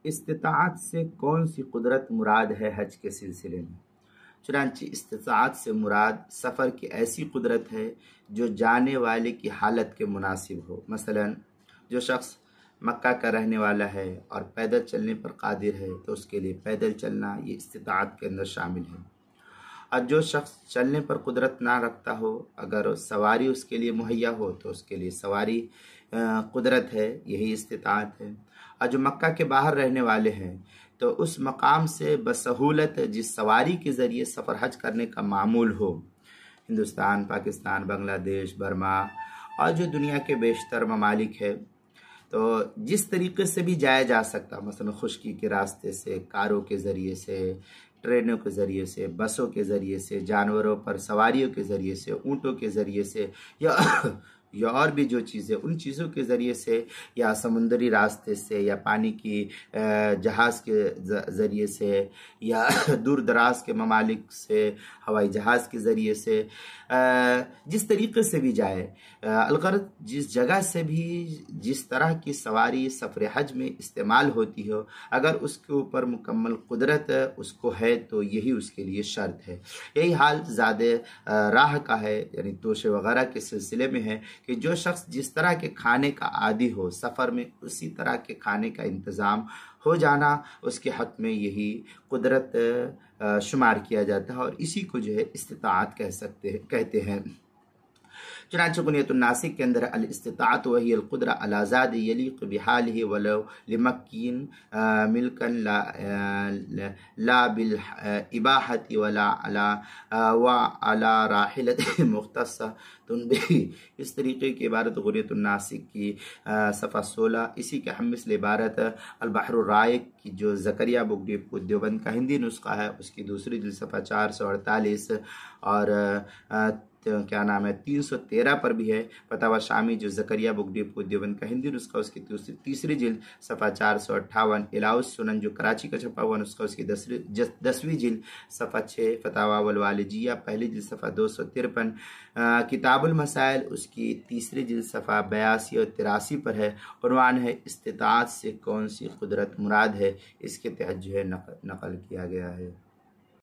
استطاعت سے کون سی قدرت مراد ہے حج کے سلسلے میں؟ چنانچہ استطاعت سے مراد سفر کی ایسی قدرت ہے جو جانے والے کی حالت کے مناسب ہو۔ مثلا جو شخص مکہ کا رہنے والا ہے اور پیدل چلنے پر قادر ہے تو اس کے لیے پیدل چلنا یہ استطاعت کے اندر شامل ہے۔ اور جو شخص چلنے پر قدرت نہ رکھتا ہو، اگر سواری اس کے لیے مہیا ہو تو اس کے لیے سواری قدرت ہے، یہی استطاعت ہے۔ اور جو مکہ کے باہر رہنے والے ہیں تو اس مقام سے بسہولت جس سواری کے ذریعے سفر حج کرنے کا معمول ہو، ہندوستان، پاکستان، بنگلہ دیش، برما اور جو دنیا کے بیشتر ممالک ہے، تو جس طریقے سے بھی جایا جا سکتا، مثلا خشکی کے راستے سے، کاروں کے ذریعے سے، ٹرینوں کے ذریعے سے، بسوں کے ذریعے سے، جانوروں پر سواریوں کے ذریعے سے، اونٹوں کے ذریعے سے، یا اور بھی جو چیزیں، ان چیزوں کے ذریعے سے، یا سمندری راستے سے، یا پانی کی جہاز کے ذریعے سے، یا دور دراز کے ممالک سے ہوائی جہاز کے ذریعے سے، جس طریقے سے بھی جائے، الغرض جس جگہ سے بھی جس طرح کی سواری سفر حج میں استعمال ہوتی ہو، اگر اس کے اوپر مکمل قدرت اس کو ہے تو یہی اس کے لیے شرط ہے۔ یہی حال زیادہ راہ کا ہے، یعنی توشے وغیرہ کے سلسلے میں ہے کہ جو شخص جس طرح کے کھانے کا عادی ہو، سفر میں اسی طرح کے کھانے کا انتظام ہو جانا اس کے حق میں یہی قدرت شمار کیا جاتا ہے، اور اسی کو جو ہے استطاعت کہتے ہیں۔ چنانچہ غنیۃ الناسک کے اندر الاستطاعت وہی القدرہ علی ذات یلیق بحالہ ولو لمکین ملکن لا بالاباحۃ ولا علی راحلۃ مختصہ تنبی۔ اس طریقے کی عبارت غنیۃ الناسک کی صفحہ 16، اسی کے ہم مثل عبارت البحر الرائق کی جو زکریا بک ڈپو دیوبند کا ہندی نسخہ ہے، اس کی دوسری جلد صفحہ 448 اور کیا نام ہے 313 پر بھی ہے۔ فتاوی شامی جو زکریا بک ڈپو دیوبند کا ہندی نسخہ، اس کی تیسری جلد صفحہ 458، الہٰ السنن جو کراچی کا چھپا ہوا نسخہ، اس کی 10ویں جلد صفحہ 6، فتاوی والوالجیہ پہلی جلد صفحہ 253، کتاب المسائل اس کی تیسری جلد صفحہ 82 اور 83 پر ہے۔ عنوان ہے استطاعت سے کون سی قدرت مراد ہے، اس کے تحت جو ہے نقل کیا گیا ہے۔